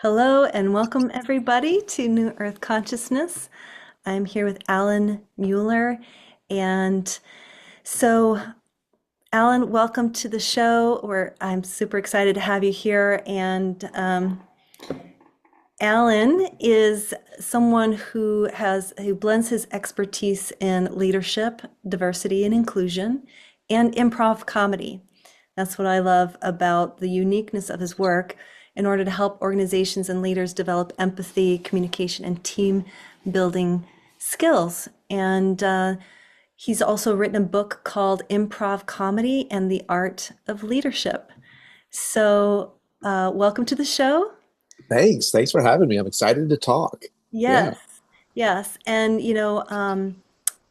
Hello and welcome everybody to New Earth Consciousness. I'm here with Alan Mueller. And so, Alan, welcome to the show. I'm super excited to have you here. And Alan is someone who blends his expertise in leadership, diversity and inclusion, and improv comedy. That's what I love about the uniqueness of his work in order to help organizations and leaders develop empathy, communication, and team building skills. And he's also written a book called Improv Comedy and the Art of Leadership. So, welcome to the show. Thanks for having me. I'm excited to talk. Yeah. Yes, yes. And,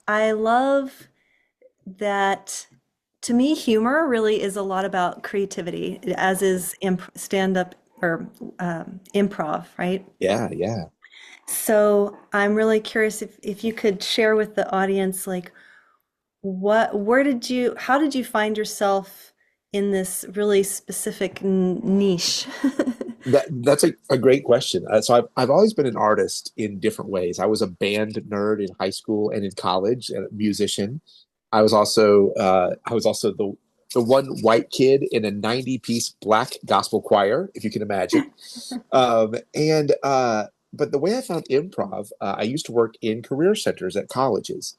I love that to me, humor really is a lot about creativity, as is stand-up or improv, right? Yeah. So I'm really curious if you could share with the audience, like, how did you find yourself in this really specific niche? That's a great question. So I've always been an artist in different ways. I was a band nerd in high school and in college, and a musician. I was also the one white kid in a 90-piece black gospel choir, if you can imagine. And But the way I found improv, I used to work in career centers at colleges.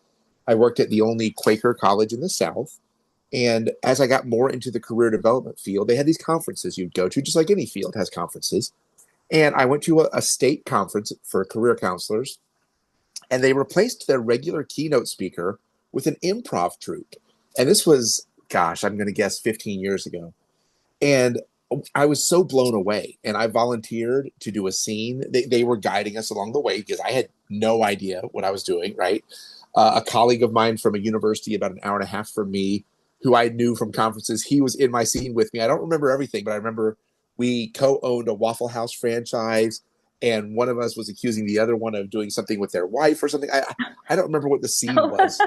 I worked at the only Quaker college in the South. And as I got more into the career development field, they had these conferences you'd go to, just like any field has conferences. And I went to a state conference for career counselors, and they replaced their regular keynote speaker with an improv troupe. And this was, gosh, I'm going to guess 15 years ago. And I was so blown away. And I volunteered to do a scene. They were guiding us along the way because I had no idea what I was doing, right? A colleague of mine from a university about an hour and a half from me, who I knew from conferences, he was in my scene with me. I don't remember everything, but I remember we co-owned a Waffle House franchise, and one of us was accusing the other one of doing something with their wife or something. I don't remember what the scene was,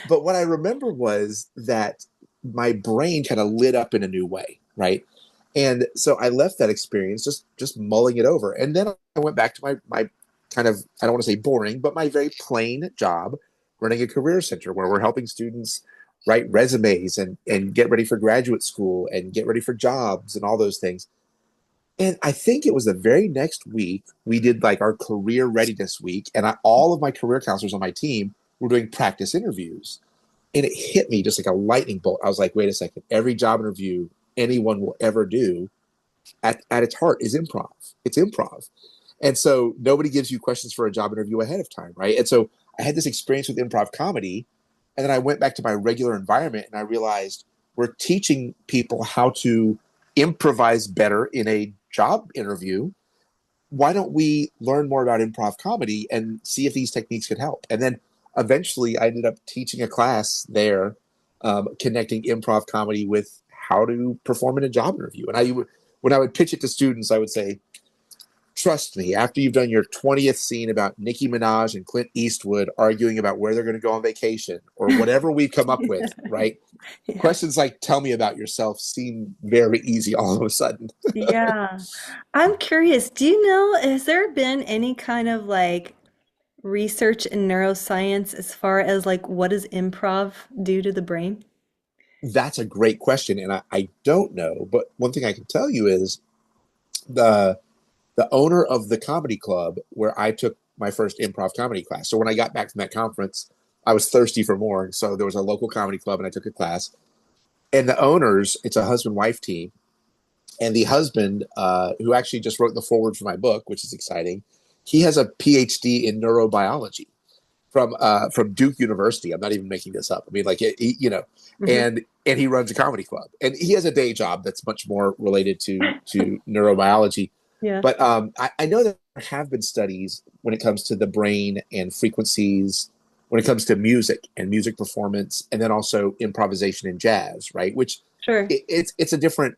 but what I remember was that my brain kind of lit up in a new way, right? And so I left that experience just mulling it over, and then I went back to my kind of, I don't want to say boring, but my very plain job running a career center where we're helping students write resumes and get ready for graduate school and get ready for jobs and all those things. And I think it was the very next week we did like our career readiness week, and all of my career counselors on my team were doing practice interviews. And it hit me just like a lightning bolt. I was like, wait a second, every job interview anyone will ever do at its heart is improv. It's improv. And so nobody gives you questions for a job interview ahead of time, right? And so I had this experience with improv comedy, and then I went back to my regular environment and I realized we're teaching people how to improvise better in a job interview. Why don't we learn more about improv comedy and see if these techniques could help? And then eventually I ended up teaching a class there, connecting improv comedy with how to perform in a job interview. When I would pitch it to students, I would say, trust me, after you've done your 20th scene about Nicki Minaj and Clint Eastwood arguing about where they're going to go on vacation or whatever we come up with, right? Yeah. Questions like, tell me about yourself, seem very easy all of a sudden. Yeah. I'm curious, do you know, has there been any kind of like research in neuroscience as far as like what does improv do to the brain? That's a great question. And I don't know. But one thing I can tell you is the the owner of the comedy club where I took my first improv comedy class. So when I got back from that conference, I was thirsty for more. So there was a local comedy club and I took a class. And the owners, it's a husband wife team. And the husband, who actually just wrote the foreword for my book, which is exciting, he has a PhD in neurobiology from Duke University. I'm not even making this up. I mean, like Hmm. and he runs a comedy club, and he has a day job that's much more related to neurobiology. Yeah. But I know that there have been studies when it comes to the brain and frequencies, when it comes to music and music performance, and then also improvisation in jazz, right? Which Sure. it's a different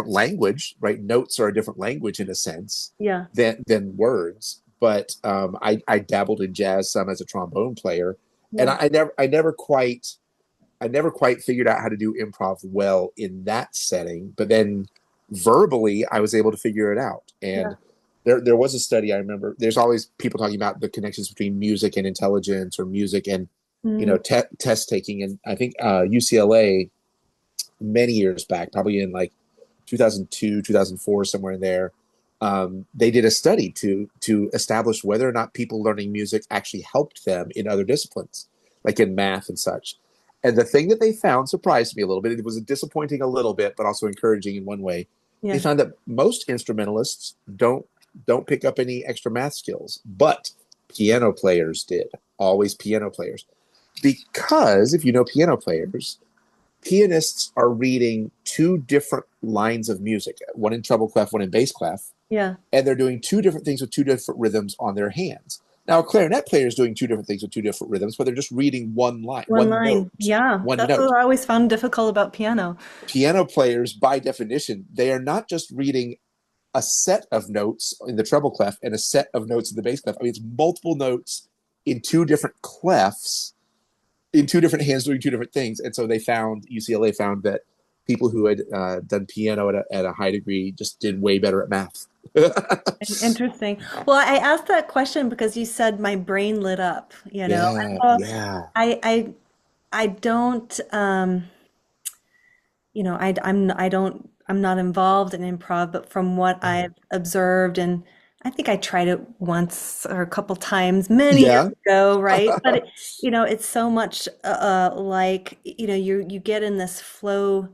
language, right? Notes are a different language in a sense Yeah. than words. But I dabbled in jazz some as a trombone player, and Yeah. I never quite figured out how to do improv well in that setting. But then verbally, I was able to figure it out. Yeah. And there was a study I remember. There's always people talking about the connections between music and intelligence, or music and Mm, test taking. And I think UCLA many years back, probably in like 2002, 2004, somewhere in there, they did a study to establish whether or not people learning music actually helped them in other disciplines, like in math and such. And the thing that they found surprised me a little bit. It was disappointing a little bit, but also encouraging in one way. They yeah. found that most instrumentalists don't pick up any extra math skills, but piano players did. Always piano players. Because if you know piano players, pianists are reading two different lines of music, one in treble clef, one in bass clef, Yeah. and they're doing two different things with two different rhythms on their hands. Now, a clarinet player is doing two different things with two different rhythms, but they're just reading one line, One line. Yeah. one That's what note. I always found difficult about piano. Piano players, by definition, they are not just reading a set of notes in the treble clef and a set of notes in the bass clef. I mean, it's multiple notes in two different clefs in two different hands doing two different things. And so UCLA found that people who had done piano at a high degree just did way better at math. Interesting. Well, I asked that question because you said my brain lit up, you know. Yeah, Well, yeah. I don't I'm not involved in improv, but from what Uh, I've observed, and I think I tried it once or a couple times many years yeah. ago, right? But it's so much like, you get in this flow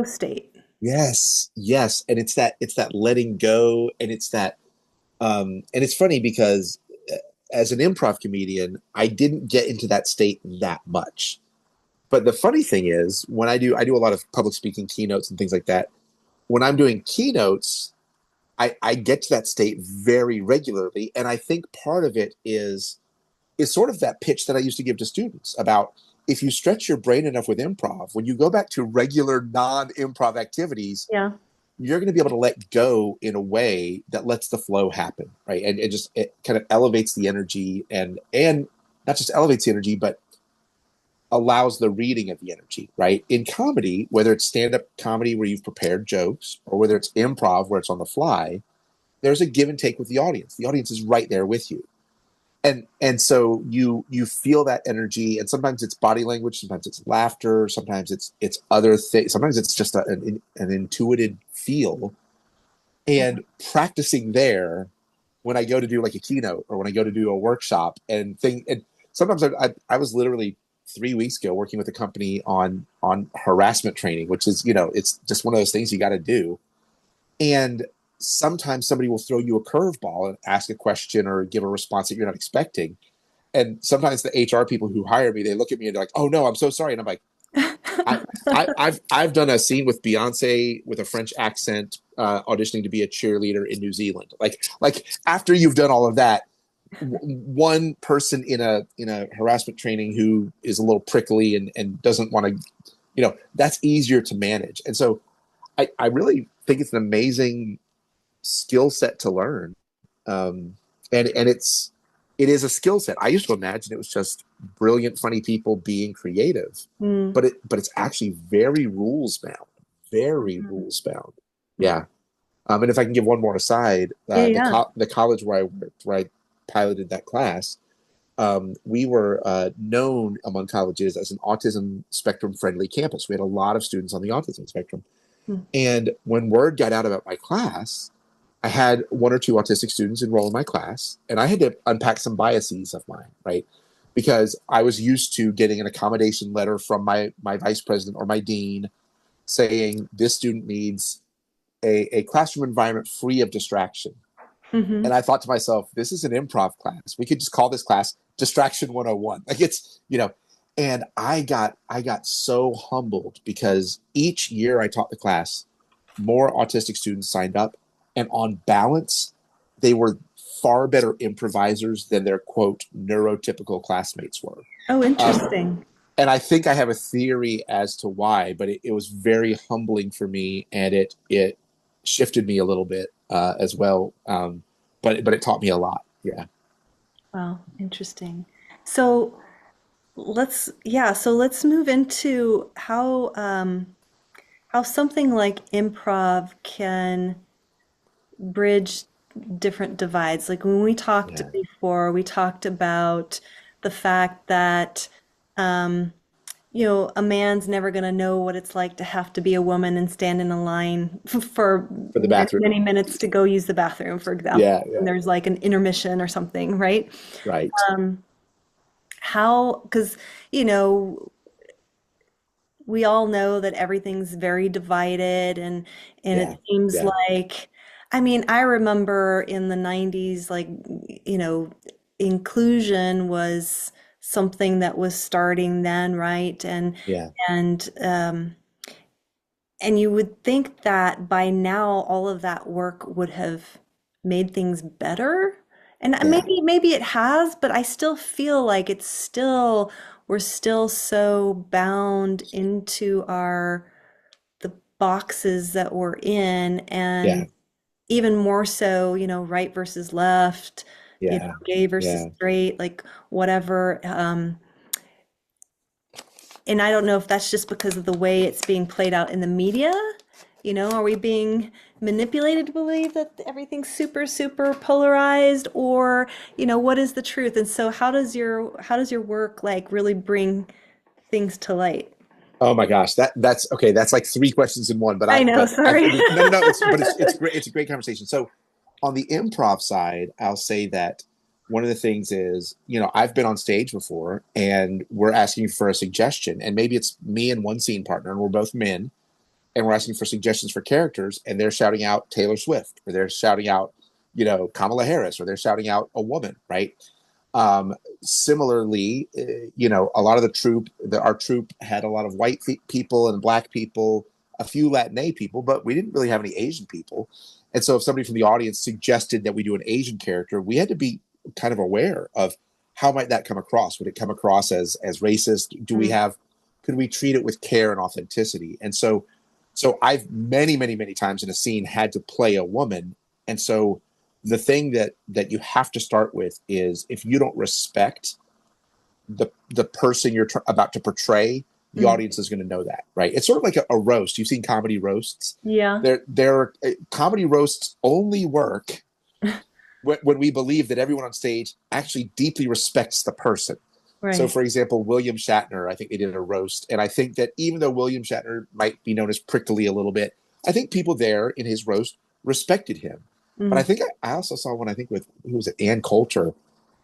state. Yes, yes. And it's that letting go, and it's that and it's funny because as an improv comedian, I didn't get into that state that much. But the funny thing is, when I do a lot of public speaking keynotes and things like that. When I'm doing keynotes, I get to that state very regularly. And I think part of it is sort of that pitch that I used to give to students about, if you stretch your brain enough with improv, when you go back to regular non-improv activities, Yeah. you're going to be able to let go in a way that lets the flow happen, right? And it kind of elevates the energy, and not just elevates the energy, but allows the reading of the energy, right? In comedy, whether it's stand-up comedy where you've prepared jokes, or whether it's improv where it's on the fly, there's a give and take with the audience. The audience is right there with you. And so you feel that energy, and sometimes it's body language, sometimes it's laughter, sometimes it's other things, sometimes it's just an intuitive feel. And practicing there, when I go to do like a keynote or when I go to do a workshop and sometimes I was literally 3 weeks ago working with a company on harassment training, which is, it's just one of those things you got to do. And sometimes somebody will throw you a curveball and ask a question or give a response that you're not expecting. And sometimes the HR people who hire me, they look at me and they're like, "Oh no, I'm so sorry." And I'm like, I, I've done a scene with Beyonce with a French accent, auditioning to be a cheerleader in New Zealand. Like after you've done all of that, one person in a harassment training who is a little prickly and doesn't want to, that's easier to manage. And so I really think it's an amazing skill set to learn. Um, and it is a skill set. I used to imagine it was just brilliant, funny people being creative, Mm. but it's actually very Mhm. rules bound. Yeah. And if I can give one more aside, Yeah, yeah. the college where I worked, where I piloted that class, we were known among colleges as an autism spectrum friendly campus. We had a lot of students on the autism spectrum. Mm. And when word got out about my class, I had one or two autistic students enroll in my class, and I had to unpack some biases of mine, right? Because I was used to getting an accommodation letter from my vice president or my dean saying this student needs a classroom environment free of distraction. And Hmm. I thought to myself, this is an improv class. We could just call this class Distraction 101. Like and I got so humbled because each year I taught the class, more autistic students signed up, and on balance, they were far better improvisers than their quote neurotypical classmates were. Oh, Um, interesting. and I think I have a theory as to why, but it was very humbling for me, and it shifted me a little bit as well. But it taught me a lot. Yeah. Wow, interesting. So let's move into how how something like improv can bridge different divides. Like when we talked Yeah, before, we talked about the fact that a man's never going to know what it's like to have to be a woman and stand in a line for for the many, bathroom. many minutes to go use the bathroom, for Yeah, example, and yeah, there's like an intermission or something, right? right. How, because, you know, we all know that everything's very divided and it Yeah, seems yeah, like, I mean, I remember in the 90s, like, you know, inclusion was something that was starting then, right? yeah, And and you would think that by now all of that work would have made things better. And yeah, maybe it has, but I still feel like we're still so bound into our the boxes that we're in, yeah, and even more so, right versus left, yeah, gay versus yeah. straight, like whatever. And I don't know if that's just because of the way it's being played out in the media. Are we being manipulated to believe that everything's super, super polarized, or, what is the truth? And so how does your work like really bring things to light? Oh my gosh, that's okay. That's like three questions in one. But I know, I sorry. think no, no, no. It's great. It's a great conversation. So on the improv side, I'll say that one of the things is, I've been on stage before, and we're asking for a suggestion, and maybe it's me and one scene partner, and we're both men, and we're asking for suggestions for characters, and they're shouting out Taylor Swift, or they're shouting out, Kamala Harris, or they're shouting out a woman, right? Similarly, a lot of our troupe had a lot of white people and black people, a few Latina people, but we didn't really have any Asian people. And so if somebody from the audience suggested that we do an Asian character, we had to be kind of aware of how might that come across. Would it come across as racist? Could we treat it with care and authenticity? And so I've many, many, many times in a scene had to play a woman. And so the thing that you have to start with is, if you don't respect the person you're about to portray, the Mm. audience is going to know that, right? It's sort of like a roast. You've seen comedy roasts. Yeah, They're comedy roasts only work when we believe that everyone on stage actually deeply respects the person. So, right. for example, William Shatner, I think they did a roast, and I think that even though William Shatner might be known as prickly a little bit, I think people there in his roast respected him. But I Mm. think I also saw one, I think, with, who was it, Ann Coulter,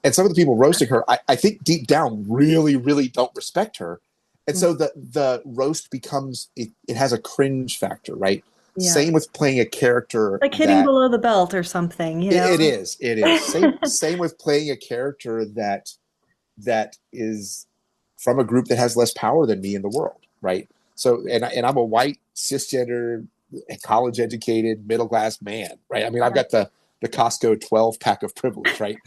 and some of the people roasting her, I think deep down really, really don't respect her. And Mm. so the roast becomes, it has a cringe factor, right? Yeah. Same with playing a character Like hitting that below the belt or something, you know? it is. Same with playing a character that is from a group that has less power than me in the world, right? So, and I'm a white cisgender, college educated, middle class man, right? I mean, I've got the Costco 12 pack of privilege, right?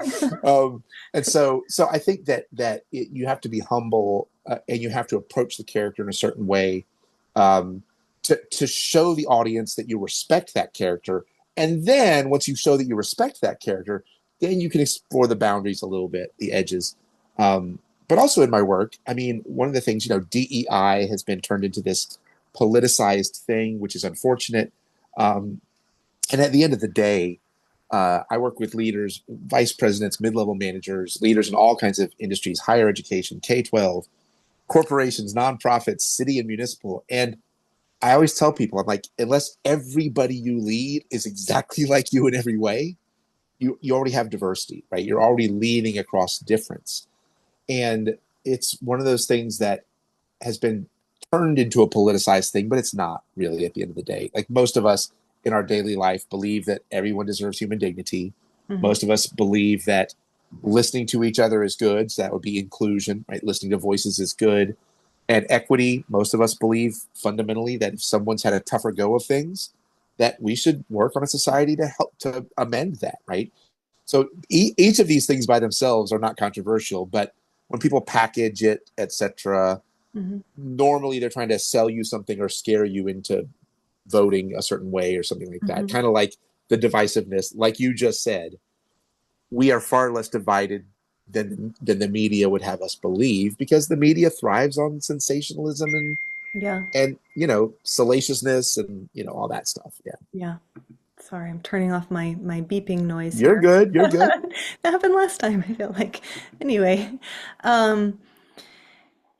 And so I think that you have to be humble, and you have to approach the character in a certain way, um, to show the audience that you respect that character. And then once you show that you respect that character, then you can explore the boundaries a little bit, the edges. But also in my work, I mean, one of the things, DEI has been turned into this politicized thing, which is unfortunate. And at the end of the day, I work with leaders, vice presidents, mid-level managers, leaders in all kinds of industries, higher education, K-12, corporations, nonprofits, city and municipal. And I always tell people, I'm like, unless everybody you lead is exactly like you in every way, you already have diversity, right? You're already leading across difference. And it's one of those things that has been turned into a politicized thing, but it's not really at the end of the day. Like, most of us in our daily life believe that everyone deserves human dignity. Mhm. Most of us believe that listening to each other is good. So that would be inclusion, right? Listening to voices is good. And equity, most of us believe fundamentally that if someone's had a tougher go of things, that we should work on a society to help to amend that, right? So each of these things by themselves are not controversial, but when people package it, etc., Mhm. normally they're trying to sell you something or scare you into voting a certain way or something like that. Mhm. Kind of like the divisiveness, like you just said, we are far less divided than the media would have us believe, because the media thrives on sensationalism Yeah. and salaciousness and all that stuff. Yeah. Yeah. Sorry, I'm turning off my beeping noise You're here. good. You're good. That happened last time, I feel like. Anyway, um,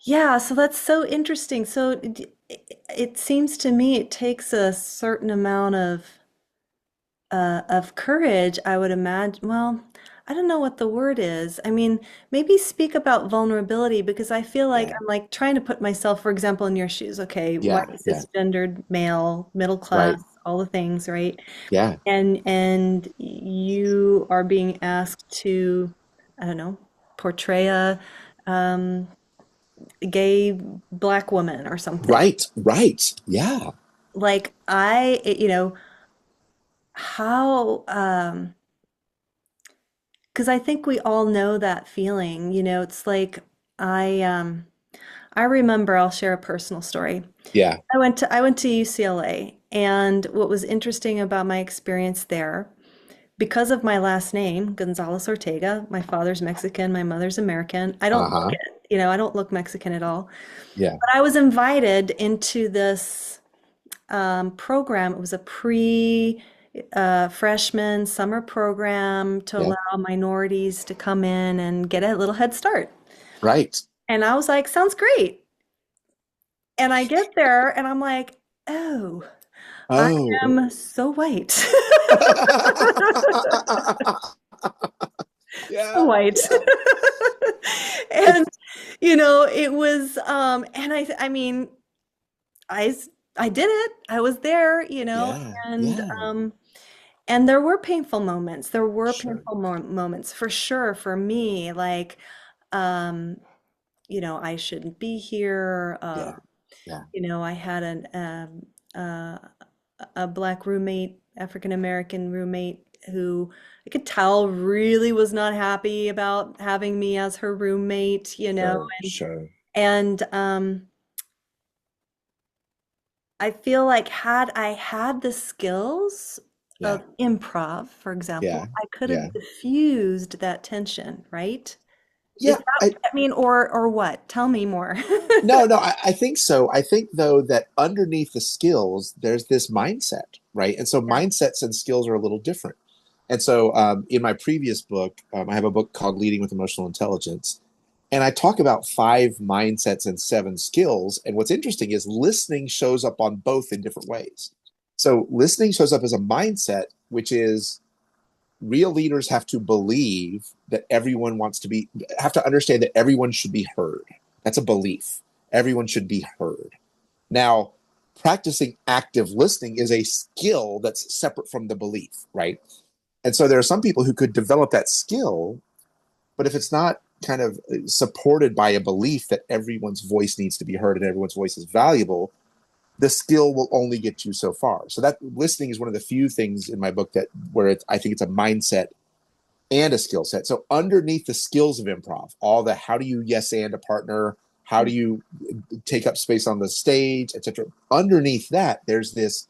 yeah, so that's so interesting. So it seems to me it takes a certain amount of courage, I would imagine. Well, I don't know what the word is. I mean, maybe speak about vulnerability because I feel like Yeah. I'm like trying to put myself, for example, in your shoes. Okay, white, Yeah. Yeah. cisgendered, male, middle class, Right. all the things, right? Yeah. And you are being asked to, I don't know, portray um, a gay black woman or something. Right. Right. Yeah. Like how because I think we all know that feeling, it's like I remember I'll share a personal story. Yeah. I went to UCLA, and what was interesting about my experience there, because of my last name, Gonzalez Ortega, my father's Mexican, my mother's American. I don't look Uh-huh. it, I don't look Mexican at all. Yeah. But I was invited into this program. It was a pre freshman summer program to Yeah. allow minorities to come in and get a little head start. Right. And I was like, sounds great. And I get there and I'm like, oh, I Oh. am so white. So Yeah. white. Yeah. And It's it was and I mean I s- I did it. I was there, yeah. and Yeah. there were painful moments. There were Sure. painful moments for sure for me, like um I shouldn't be here. Yeah. Yeah. I had a black roommate, African American roommate, who I could tell really was not happy about having me as her roommate, Sure. and Sure. and I feel like had I had the skills Yeah. of improv, for example, Yeah. I could have Yeah. diffused that tension, right? Is Yeah. that, I mean, or what? Tell me more. No, no, I think so. I think though that underneath the skills, there's this mindset, right? And so Yeah. mindsets and skills are a little different. And so in my previous book, I have a book called Leading with Emotional Intelligence. And I talk about 5 mindsets and 7 skills. And what's interesting is listening shows up on both in different ways. So listening shows up as a mindset, which is real leaders have to believe that everyone wants to be, have to understand that everyone should be heard. That's a belief. Everyone should be heard. Now, practicing active listening is a skill that's separate from the belief, right? And so there are some people who could develop that skill, but if it's not kind of supported by a belief that everyone's voice needs to be heard and everyone's voice is valuable, the skill will only get you so far. So that listening is one of the few things in my book that where I think it's a mindset and a skill set. So underneath the skills of improv, all the how do you yes and a partner, how do you take up space on the stage, etc. Underneath that, there's this: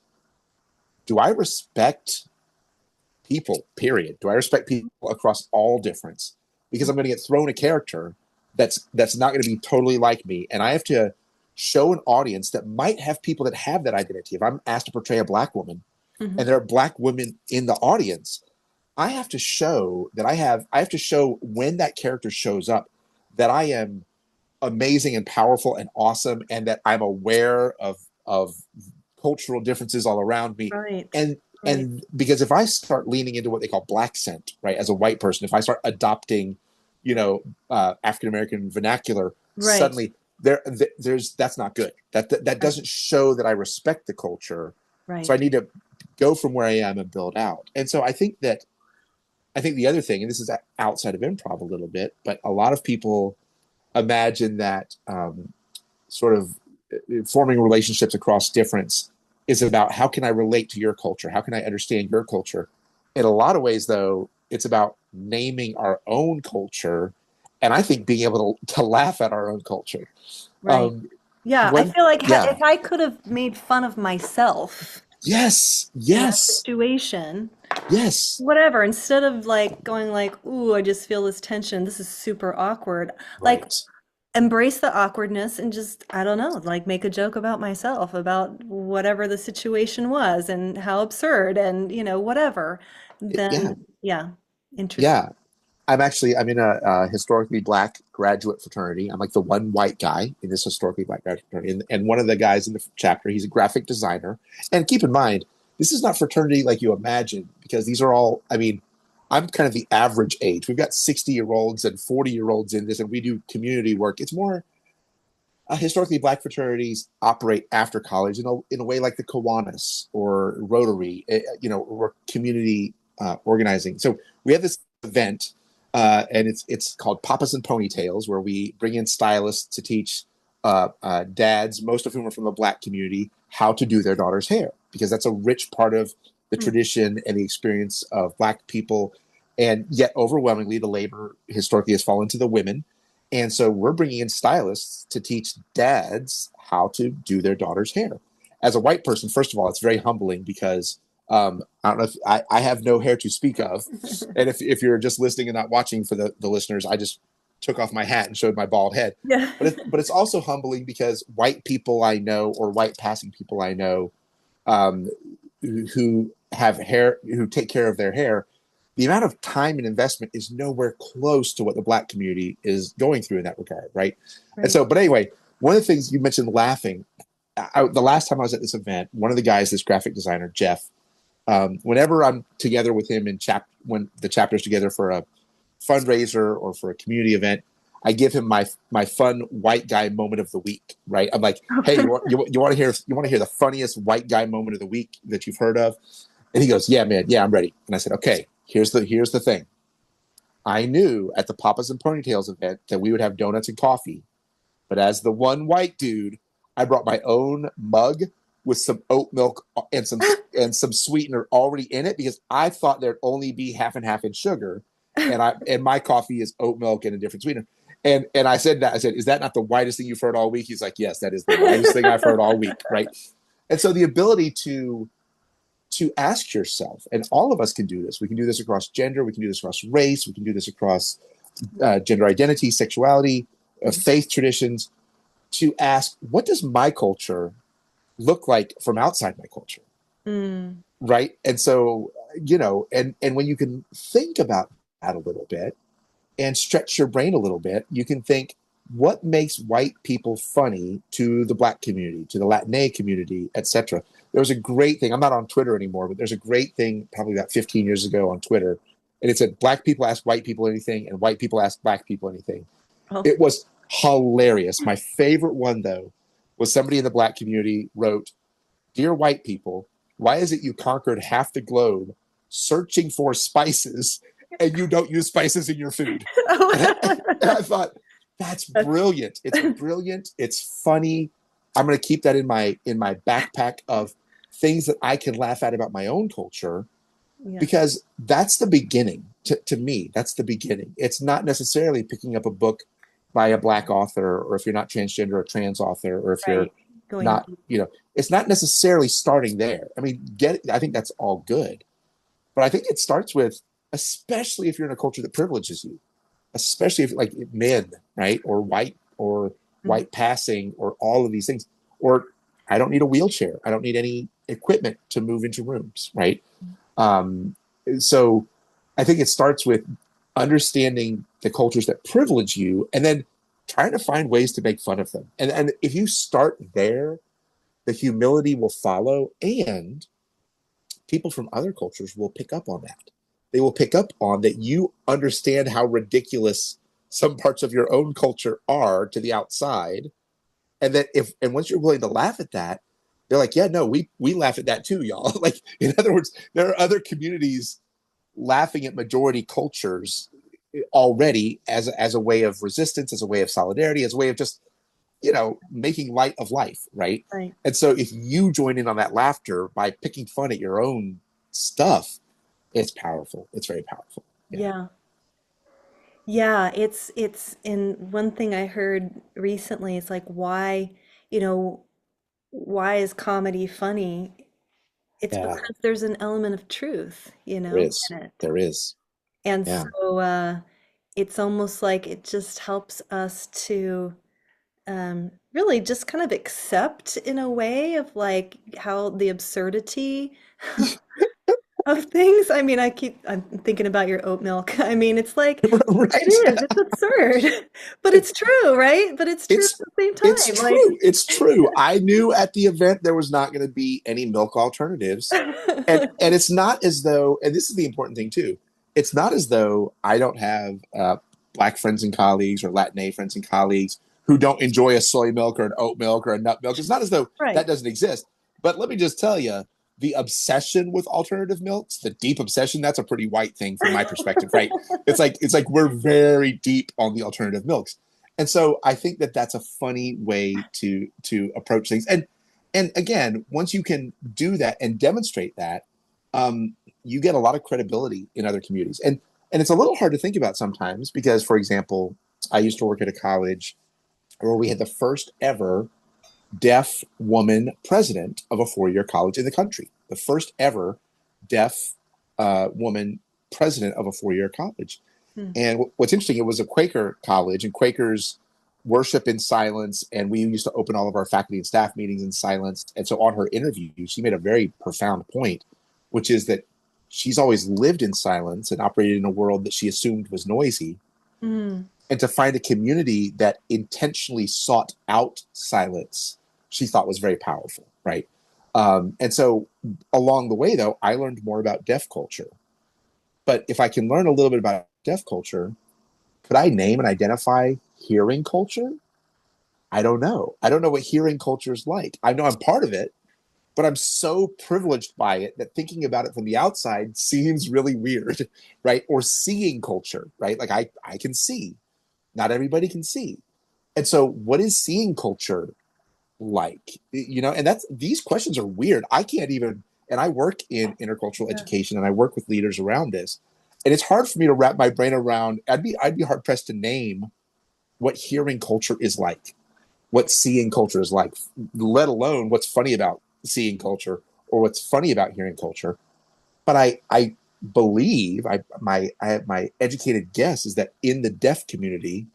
do I respect people? Period. Do I respect people across all difference? Because I'm going to get thrown a character that's not going to be totally like me, and I have to show an audience that might have people that have that identity. If I'm asked to portray a black woman, Mhm. and there are black women in the audience, I have to show that I have to show when that character shows up that I am amazing and powerful and awesome and that I'm aware of cultural differences all around me. Right. And Right. because if I start leaning into what they call black scent, right, as a white person, if I start adopting, African American vernacular, Right. suddenly there's that's not good. That Right. doesn't show that I respect the culture. So I Right. need to go from where I am and build out. And so I think the other thing, and this is outside of improv a little bit, but a lot of people imagine that sort of forming relationships across difference is about how can I relate to your culture? How can I understand your culture? In a lot of ways, though, it's about naming our own culture. And I think being able to laugh at our own culture. Right. Um, Yeah, I one, feel like yeah, if I could have made fun of myself yes, in that yes, situation, yes, whatever, instead of like going like, "Ooh, I just feel this tension. This is super awkward." Like right, embrace the awkwardness and just, I don't know, like make a joke about myself, about whatever the situation was and how absurd and, whatever. Yeah, Then, yeah, interesting. yeah. I'm in a historically black graduate fraternity. I'm like the one white guy in this historically black graduate fraternity, and one of the guys in the chapter, he's a graphic designer. And keep in mind, this is not fraternity like you imagine, because these are all. I mean, I'm kind of the average age. We've got 60-year-olds and 40-year-olds in this, and we do community work. It's more historically black fraternities operate after college in a way like the Kiwanis or Rotary, or community organizing. So we have this event, and it's called Papas and Ponytails, where we bring in stylists to teach dads, most of whom are from the black community, how to do their daughter's hair, because that's a rich part of the Mm. tradition and the experience of black people. And yet, overwhelmingly, the labor historically has fallen to the women. And so we're bringing in stylists to teach dads how to do their daughter's hair. As a white person, first of all, it's very humbling because I don't know if I have no hair to speak of. And if you're just listening and not watching, for the listeners, I just took off my hat and showed my bald head. Yeah. But it's also humbling because white people I know, or white passing people I know, um, who have hair, who take care of their hair, the amount of time and investment is nowhere close to what the black community is going through in that regard, right? And Right. so, but anyway, one of the things you mentioned, laughing. The last time I was at this event, one of the guys, this graphic designer Jeff, whenever I'm together with him when the chapter's together for a fundraiser or for a community event, I give him my fun white guy moment of the week. Right? I'm like, hey, you want to hear the funniest white guy moment of the week that you've heard of? And he goes, yeah, man, yeah, I'm ready. And I said, okay, here's the thing. I knew at the Papas and Ponytails event that we would have donuts and coffee, but as the one white dude, I brought my own mug with some oat milk and some sweetener already in it, because I thought there'd only be half and half in sugar, and my coffee is oat milk and a different sweetener. And I said, is that not the whitest thing you've heard all week? He's like, yes, that is the whitest thing I've heard all week, right? And so the ability to ask yourself, and all of us can do this. We can do this across gender. We can do this across race. We can do this across gender identity, sexuality, faith traditions, to ask, what does my culture look like from outside my culture? Mm. Right. And so, and when you can think about that a little bit and stretch your brain a little bit, you can think, what makes white people funny to the black community, to the Latinx community, etc. There was a great thing. I'm not on Twitter anymore, but there's a great thing probably about 15 years ago on Twitter. And it said, black people ask white people anything, and white people ask black people anything. Oh. It was hilarious. My favorite one, though, was somebody in the black community wrote, "Dear white people, why is it you conquered half the globe searching for spices and you don't use spices in your food?" And I thought, that's That's brilliant. It's brilliant. It's funny. I'm going to keep that in my backpack of things that I can laugh at about my own culture, yeah. because that's the beginning. To me, that's the beginning. It's not necessarily picking up a book by a black author, or if you're not transgender, a trans author, or if you're Right. Going not, deep. it's not necessarily starting there. I mean, I think that's all good, but I think it starts with, especially if you're in a culture that privileges you, especially if, like, men, right, or Mhm. white passing, or all of these things, or I don't need a wheelchair, I don't need any equipment to move into rooms, right? um, so I think it starts with understanding the cultures that privilege you, and then trying to find ways to make fun of them. And if you start there, the humility will follow, and people from other cultures will pick up on that. They will pick up on that you understand how ridiculous some parts of your own culture are to the outside, and that if and once you're willing to laugh at that, they're like, yeah, no, we laugh at that too, y'all. Like, in other words, there are other communities laughing at majority cultures already, as a way of resistance, as a way of solidarity, as a way of just, making light of life, right? Right. And so if you join in on that laughter by picking fun at your own stuff, it's powerful. It's very powerful. Yeah. Yeah. Yeah, it's in one thing I heard recently, it's like you know, why is comedy funny? It's Yeah. because there's an element of truth, There is. in it. There is. And Yeah. so it's almost like it just helps us to, really just kind of accept in a way of like how the absurdity of things. I mean, I'm thinking about your oat milk. I mean, it's like, it Right? is, it's absurd, but it's true, right? But it's true at It's the same it's time. Like, true. It's true. I knew at the event there was not going to be any milk alternatives. And it's not as though, and this is the important thing too, it's not as though I don't have black friends and colleagues or Latina friends and colleagues who don't enjoy a soy milk or an oat milk or a nut milk. It's not as though that right. doesn't exist. But let me just tell you, the obsession with alternative milks, the deep obsession, that's a pretty white thing from my perspective, right? It's like we're very deep on the alternative milks. And so I think that that's a funny way to approach things. And again, once you can do that and demonstrate that, you get a lot of credibility in other communities. And it's a little hard to think about sometimes because, for example, I used to work at a college where we had the first ever deaf woman president of a four-year college in the country. The first ever deaf woman president of a four-year college. Hmm. And what's interesting, it was a Quaker college, and Quakers worship in silence. And we used to open all of our faculty and staff meetings in silence. And so on her interview, she made a very profound point, which is that she's always lived in silence and operated in a world that she assumed was noisy. Mm. And to find a community that intentionally sought out silence, she thought was very powerful, right? And so along the way, though, I learned more about deaf culture. But if I can learn a little bit about deaf culture, could I name and identify hearing culture? I don't know. I don't know what hearing culture is like. I know I'm part of it, but I'm so privileged by it that thinking about it from the outside seems really weird, right? Or seeing culture, right? Like I can see. Not everybody can see. And so what is seeing culture like? And that's these questions are weird. I can't even, and I work in intercultural Yeah. education and I work with leaders around this. And it's hard for me to wrap my brain around. I'd be hard pressed to name what hearing culture is like, what seeing culture is like, let alone what's funny about seeing culture or what's funny about hearing culture. But I believe my educated guess is that in the deaf community,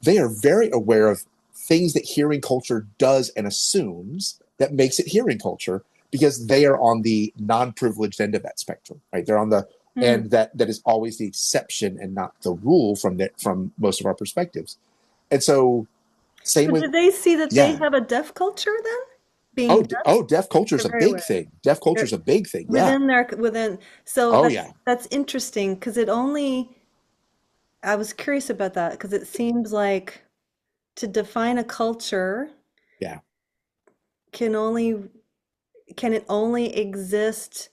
they are very aware of things that hearing culture does and assumes that makes it hearing culture because they are on the non-privileged end of that spectrum, right? They're on the Hmm. end that is always the exception and not the rule from most of our perspectives. And so same So with do they see that they yeah. have a deaf culture then? Being Oh, deaf? oh, deaf culture is They're a very big aware. thing. Deaf culture is They're a big thing. Yeah. within so Oh yeah. that's interesting because it only I was curious about that because it seems like to define a culture Yeah. can only can it only exist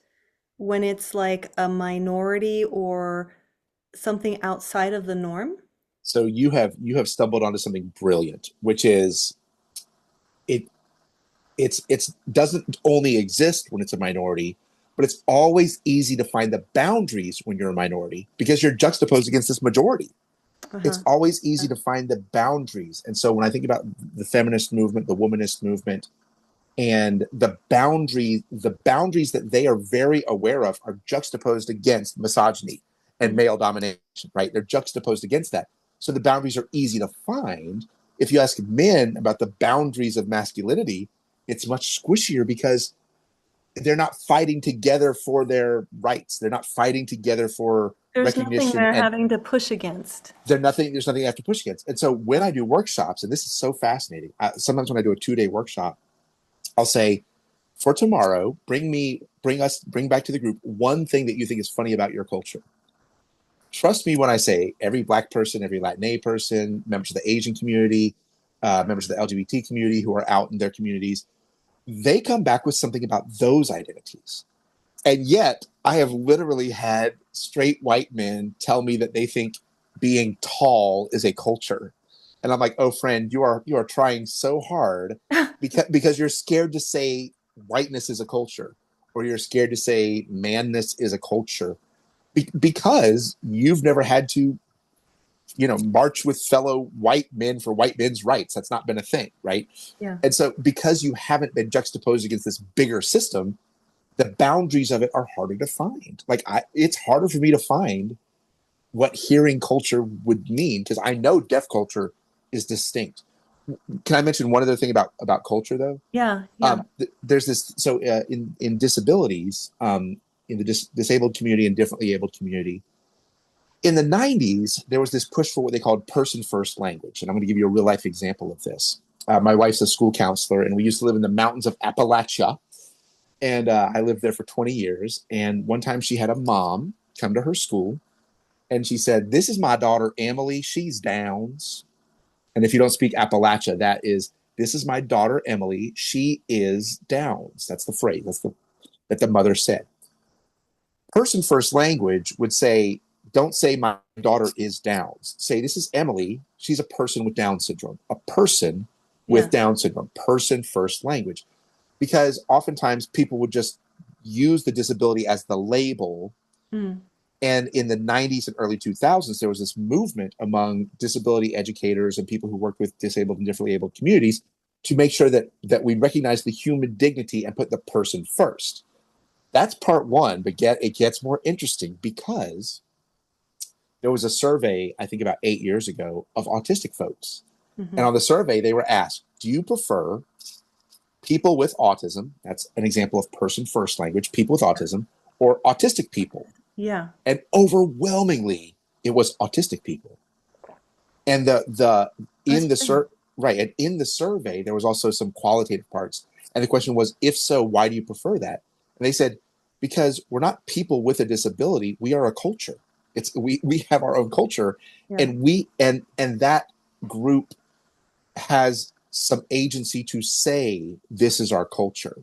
when it's like a minority or something outside of the norm? So you have stumbled onto something brilliant, which is it it's doesn't only exist when it's a minority, but it's always easy to find the boundaries when you're a minority because you're juxtaposed against this majority. It's Uh-huh. always easy Yeah. to find the boundaries. And so when I think about the feminist movement, the womanist movement, and the boundaries that they are very aware of are juxtaposed against misogyny and Mhm. male domination, right? They're juxtaposed against that. So the boundaries are easy to find. If you ask men about the boundaries of masculinity, it's much squishier because they're not fighting together for their rights. They're not fighting together for There's nothing recognition, they're and having to push against. there's nothing I have to push against. And so when I do workshops, and this is so fascinating, sometimes when I do a 2-day workshop, I'll say, for tomorrow, bring back to the group one thing that you think is funny about your culture. Trust me when I say every black person, every Latina person, members of the Asian community, members of the LGBT community who are out in their communities, they come back with something about those identities. And yet, I have literally had straight white men tell me that they think being tall is a culture. And I'm like, oh, friend, you are trying so hard because you're scared to say whiteness is a culture, or you're scared to say manness is a culture, because you've never had to, march with fellow white men for white men's rights. That's not been a thing, right? Yeah. And so, because you haven't been juxtaposed against this bigger system, the boundaries of it are harder to find. Like it's harder for me to find what hearing culture would mean because I know deaf culture is distinct. Can I mention one other thing about culture though? Yeah, yeah, There's this, so in disabilities, in the disabled community and differently abled community, in the 90s, there was this push for what they called person first language. And I'm going to give you a real life example of this. My wife's a school counselor, and we used to live in the mountains of Appalachia. And I lived there for 20 years. And one time she had a mom come to her school, and she said, "This is my daughter, Emily. She's Downs." And if you don't speak Appalachia, that is, "This is my daughter, Emily. She is Downs." That's the phrase that the mother said. Person first language would say, don't say my daughter is Downs. Say, this is Emily. She's a person with Down syndrome. A person with yeah. Down syndrome. Person first language. Because oftentimes people would just use the disability as the label. Mm, And in the 90s and early 2000s, there was this movement among disability educators and people who work with disabled and differently abled communities to make sure that we recognize the human dignity and put the person first. That's part one, but it gets more interesting because there was a survey, I think about 8 years ago, of autistic folks. hmm. And on the survey, they were asked, do you prefer people with autism? That's an example of person first language, people with autism, or autistic people? Yeah, And overwhelmingly, it was autistic people. And the that's in the pretty. right, and in the survey, there was also some qualitative parts. And the question was, if so, why do you prefer that? And they said, because we're not people with a disability, we are a culture. We have our own culture, Yeah. and and that group has some agency to say this is our culture.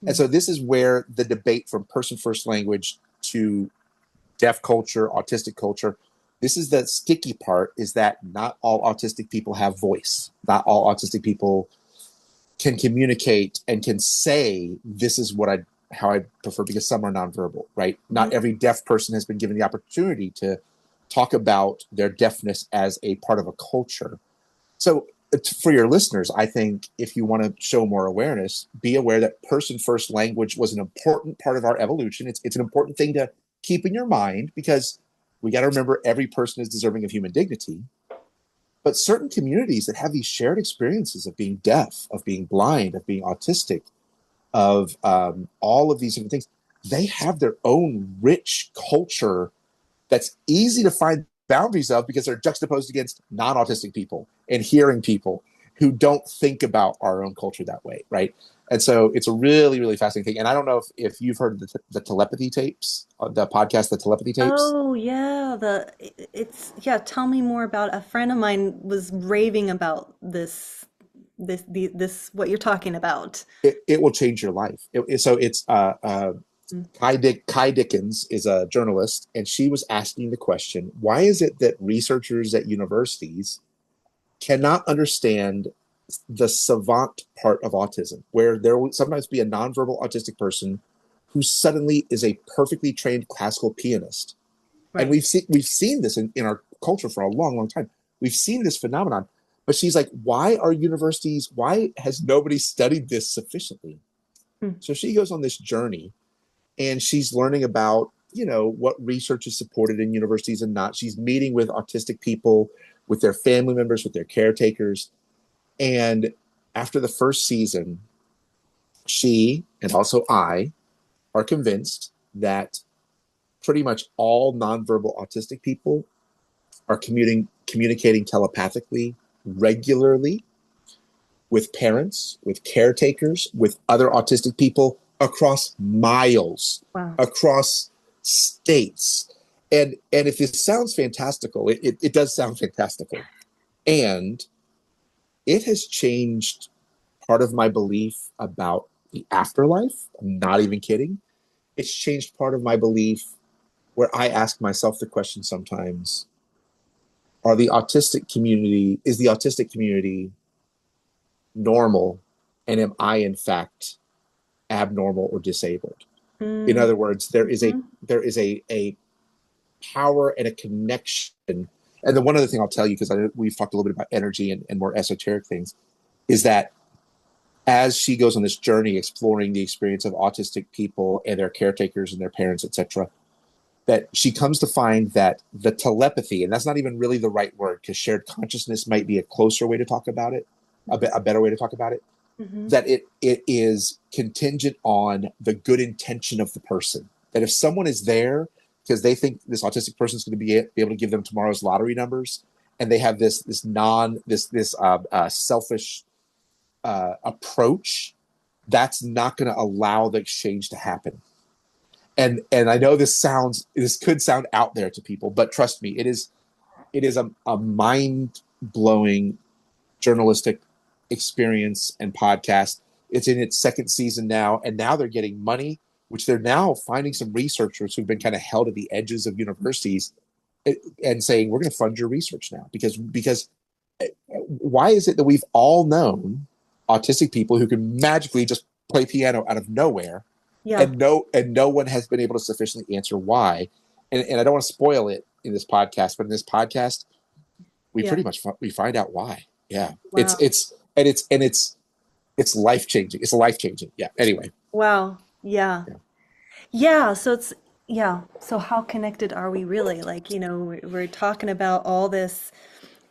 And Mm, so this is where the debate from person first language to deaf culture, autistic culture, this is the sticky part, is that not all autistic people have voice. Not all autistic people can communicate and can say this is how I prefer, because some are nonverbal, right? Not mhm. every deaf person has been given the opportunity to talk about their deafness as a part of a culture. So for your listeners, I think if you want to show more awareness, be aware that person first language was an important part of our evolution. It's an important thing to keep in your mind, because we got to remember every person is deserving of human dignity. But certain communities that have these shared experiences of being deaf, of being blind, of being autistic, of all of these different things, they have their own rich culture that's easy to find boundaries of, because they're juxtaposed against non-autistic people and hearing people who don't think about our own culture that way, right? And so it's a really, really fascinating thing. And I don't know if you've heard of the telepathy tapes, the podcast, the telepathy tapes. Oh yeah, it's yeah. Tell me more about. A friend of mine was raving about this what you're talking about. It will change your life. So it's Mm, Kai Dickens is a journalist, and she was asking the question, why is it that researchers at universities cannot understand the savant part of autism, where there will sometimes be a nonverbal autistic person who suddenly is a perfectly trained classical pianist. And right. we've seen this in our culture for a long, long time. We've seen this phenomenon. But she's like, why has nobody studied this sufficiently? Mm, So she goes on this journey, and she's learning about, what research is supported in universities and not. She's meeting with autistic people, with their family members, with their caretakers. And after the first season, she and also I are convinced that pretty much all nonverbal autistic people are communicating telepathically regularly with parents, with caretakers, with other autistic people across miles, wow. across states. And if this sounds fantastical, it does sound fantastical. And it has changed part of my belief about the afterlife. I'm not even kidding. It's changed part of my belief, where I ask myself the question sometimes, is the autistic community normal? And am I in fact abnormal or disabled? In Mm, other words, mhm. a power and a connection. And the one other thing I'll tell you, because we've talked a little bit about energy and more esoteric things, is that as she goes on this journey exploring the experience of autistic people and their caretakers and their parents, etc., that she comes to find that the telepathy, and that's not even really the right word, because shared consciousness might be a closer way to talk about it, Mhm. a better way to talk about it, Mhm. that it is contingent on the good intention of the person. That if someone is there because they think this autistic person is going to be able to give them tomorrow's lottery numbers, and they have this selfish approach, that's not going to allow the exchange to happen. And I know this could sound out there to people, but trust me, it is a mind blowing journalistic experience and podcast. It's in its second season now, and now they're getting money, which they're now finding some researchers who've been kind of held at the edges of universities and saying, we're going to fund your research now because why is it that we've all known autistic people who can magically just play piano out of nowhere, Yeah. and no one has been able to sufficiently answer why. And I don't want to spoil it in this podcast, but in this podcast, we Yeah. pretty much we find out why. Yeah, Wow. it's life changing. It's life changing. Yeah. Anyway, Wow. Yeah. yeah, Yeah. So it's, yeah. So how connected are we really? Like, we're talking about all this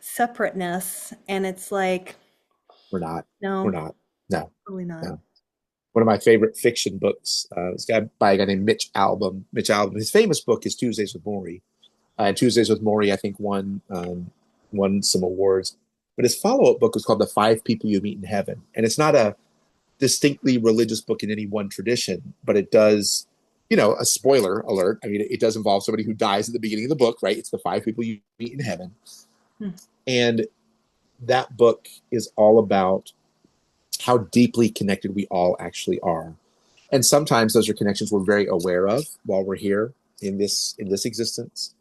separateness, and it's like, we're not. We're no, not. No, probably not. no. One of my favorite fiction books. This guy by a guy named Mitch Albom. Mitch Albom. His famous book is Tuesdays with Morrie. And Tuesdays with Morrie, I think, won some awards. But his follow up book was called The Five People You Meet in Heaven, and it's not a distinctly religious book in any one tradition, but it does, a spoiler alert. I mean, it does involve somebody who dies at the beginning of the book, right? It's the five people you meet in heaven. Hmm. And that book is all about how deeply connected we all actually are. And sometimes those are connections we're very aware of while we're here in this existence.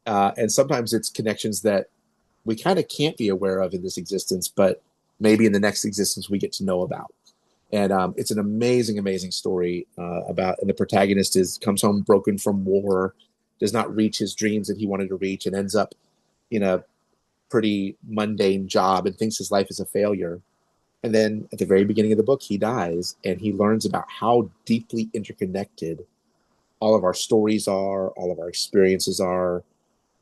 And sometimes it's connections that we kind of can't be aware of in this existence, but maybe in the next existence we get to know about. And it's an amazing, amazing story about. And the protagonist comes home broken from war, does not reach his dreams that he wanted to reach, and ends up in a pretty mundane job and thinks his life is a failure. And then at the very beginning of the book, he dies, and he learns about how deeply interconnected all of our stories are, all of our experiences are,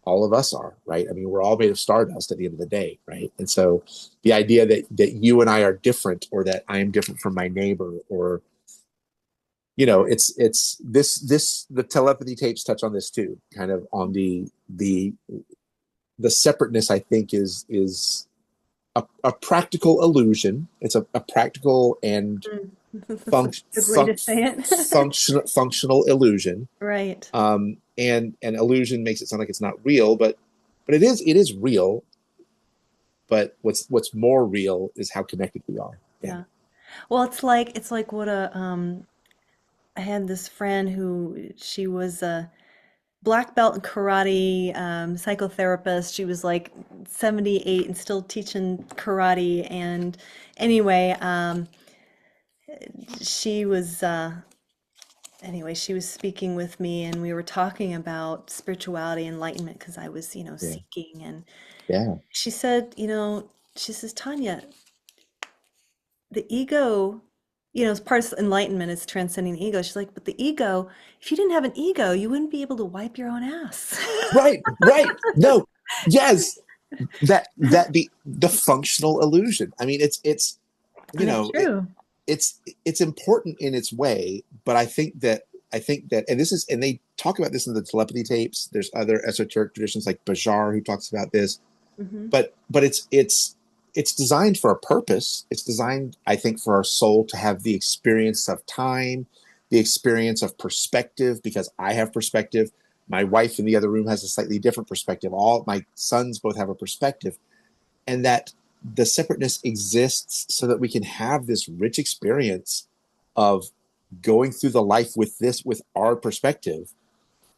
all of us are, right? I mean, we're all made of stardust at the end of the day, right? And so the idea that you and I are different, or that I am different from my neighbor, or it's this the telepathy tapes touch on this too, kind of on the separateness. I think is a practical illusion. It's a practical and Mm. That's a func- good way to func- say it. functional illusion. Right. And illusion makes it sound like it's not real, but it is real. But what's more real is how connected we are. Yeah, Yeah. Well, it's like what I had this friend who she was a black belt in karate, psychotherapist. She was like 78 and still teaching karate. And anyway, she was she was speaking with me, and we were talking about spirituality, enlightenment, because I was, yeah, seeking. And yeah. she said, she says, Tanya, the ego, as part of enlightenment is transcending the ego. She's like, but the ego, if you didn't have an ego, you wouldn't be able to wipe your own ass. Right, right. No, yes. That the functional illusion. I mean, it's you And it's know it, true. it's important in its way, but I think that, and they talk about this in the telepathy tapes. There's other esoteric traditions like Bajar who talks about this, Hmm. but it's designed for a purpose. It's designed, I think, for our soul to have the experience of time, the experience of perspective, because I have perspective. My wife in the other room has a slightly different perspective. All my sons both have a perspective, and that the separateness exists so that we can have this rich experience of going through the life with our perspective,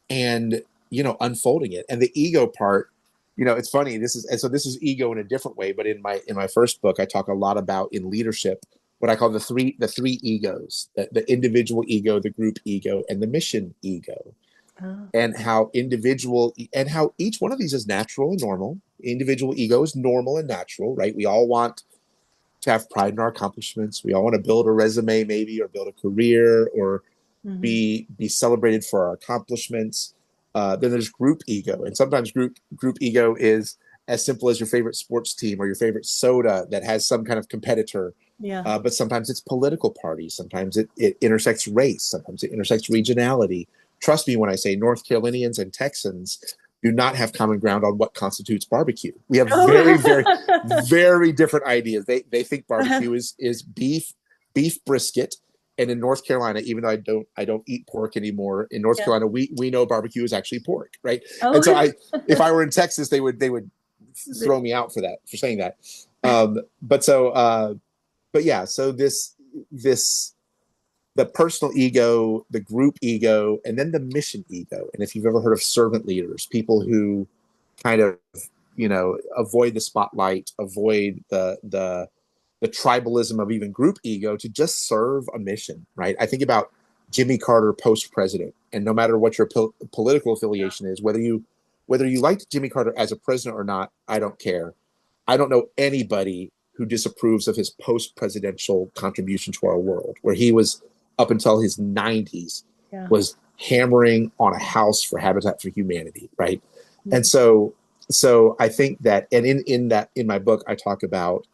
and unfolding it. And the ego part, it's funny, this is ego in a different way, but in my first book I talk a lot about, in leadership, what I call the three egos: the individual ego, the group ego, and the mission ego. Oh. And how each one of these is natural and normal. Individual ego is normal and natural, right? We all want to have pride in our accomplishments. We all want to build a resume, maybe, or build a career, or Hmm. be celebrated for our accomplishments. Then there's group ego, and sometimes group ego is as simple as your favorite sports team or your favorite soda that has some kind of competitor. Yeah. But sometimes it's political parties. Sometimes it intersects race. Sometimes it intersects regionality. Trust me when I say North Carolinians and Texans do not have common ground on what constitutes barbecue. We have very, very, Oh. very different ideas. They think barbecue is beef brisket. And in North Carolina, even though I don't eat pork anymore, in North Yeah. Carolina we know barbecue is actually pork, right? And so Oh. if I were in Texas, they would throw me out for saying that. But yeah, so this the personal ego, the group ego, and then the mission ego. And if you've ever heard of servant leaders, people who kind of avoid the spotlight, avoid the tribalism of even group ego to just serve a mission, right? I think about Jimmy Carter post president, and no matter what your political affiliation is, whether you liked Jimmy Carter as a president or not, I don't care. I don't know anybody who disapproves of his post presidential contribution to our world, where he was up until his 90s Yeah. was hammering on a house for Habitat for Humanity, right? And Mhm. so I think that, and in my book I talk about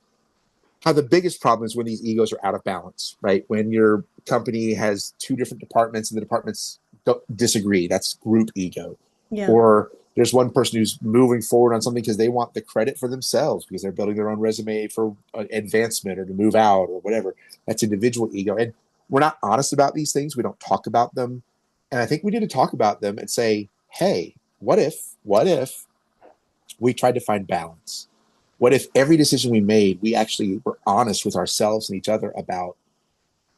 how the biggest problem is when these egos are out of balance, right? When your company has two different departments and the departments don't disagree, that's group ego. Yeah. Or there's one person who's moving forward on something because they want the credit for themselves because they're building their own resume for advancement or to move out or whatever. That's individual ego. And we're not honest about these things. We don't talk about them. And I think we need to talk about them and say, hey, what if we tried to find balance? What if every decision we made, we actually were honest with ourselves and each other about,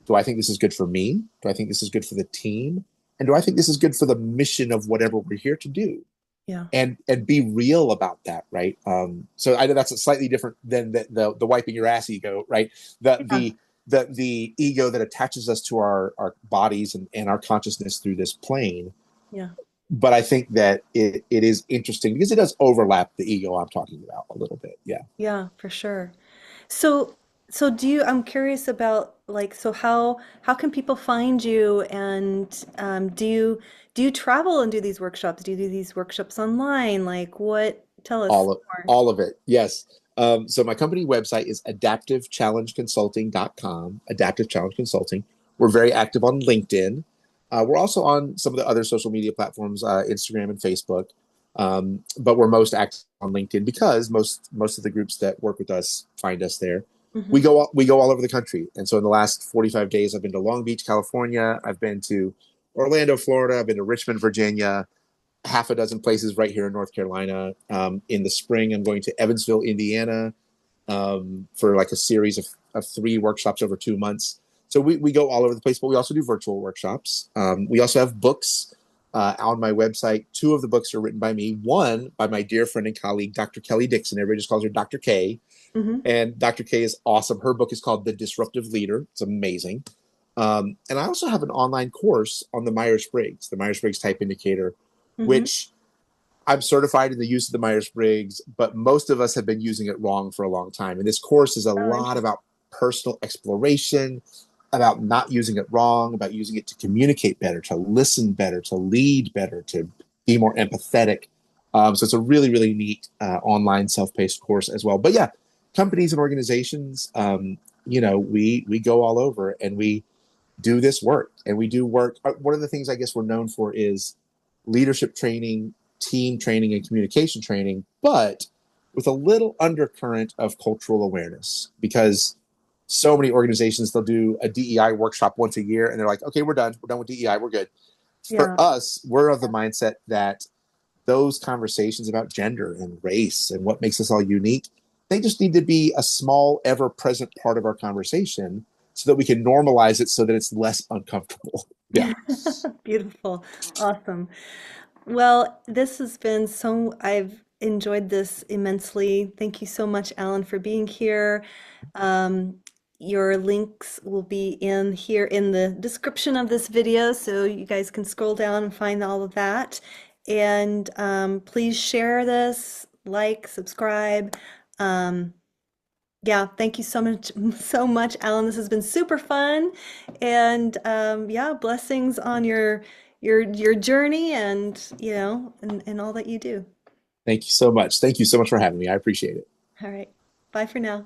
do I think this is good for me? Do I think this is good for the team? And do I think this is good for the mission of whatever we're here to do? Yeah. And be real about that, right? So I know that's slightly different than the wiping your ass ego, right? The Yeah. the the ego that attaches us to our bodies and our consciousness through this plane. Yeah. But I think that it is interesting because it does overlap the ego I'm talking about a little bit. Yeah. Yeah, for sure. So, so I'm curious about like, so how can people find you and do you travel and do these workshops? Do you do these workshops online? Like what? Tell us all of more. all of it. Yes. So my company website is adaptivechallengeconsulting.com. Adaptive Challenge Consulting. We're very active on LinkedIn. We're also on some of the other social media platforms, Instagram and Facebook. But we're most active on LinkedIn because most of the groups that work with us find us there. We Hmm. go all over the country, and so in the last 45 days, I've been to Long Beach, California. I've been to Orlando, Florida. I've been to Richmond, Virginia, half a dozen places right here in North Carolina. In the spring, I'm going to Evansville, Indiana, for like a series of 3 workshops over 2 months. So we go all over the place, but we also do virtual workshops. We also have books on my website. 2 of the books are written by me. One by my dear friend and colleague, Dr. Kelly Dixon. Everybody just calls her Dr. K. Hmm. And Dr. K is awesome. Her book is called The Disruptive Leader. It's amazing. And I also have an online course on the Myers Briggs Type Indicator, Hmm. which I'm certified in the use of the Myers Briggs, but most of us have been using it wrong for a long time. And this course is a Oh, lot interesting. about personal exploration, about not using it wrong, about using it to communicate better, to listen better, to lead better, to be more empathetic. So it's a really, really neat online self-paced course as well. But yeah, companies and organizations, we go all over and we do this work and we do work. One of the things I guess we're known for is leadership training, team training, and communication training, but with a little undercurrent of cultural awareness because so many organizations they'll do a DEI workshop once a year and they're like, okay, we're done with DEI, we're good. For Yeah. us, we're of the mindset that those conversations about gender and race and what makes us all unique, they just need to be a small, ever present part of our conversation so that we can normalize it so that it's less uncomfortable. Yeah. Beautiful. Awesome. Well, this has been I've enjoyed this immensely. Thank you so much, Alan, for being here. Um, your links will be in here in the description of this video, so you guys can scroll down and find all of that. And please share this, like, subscribe. Um, yeah, thank you so much, so much, Alan. This has been super fun, and yeah, blessings on your journey and and all that you do. Thank you so much. Thank you so much for having me. I appreciate it. All right. Bye for now.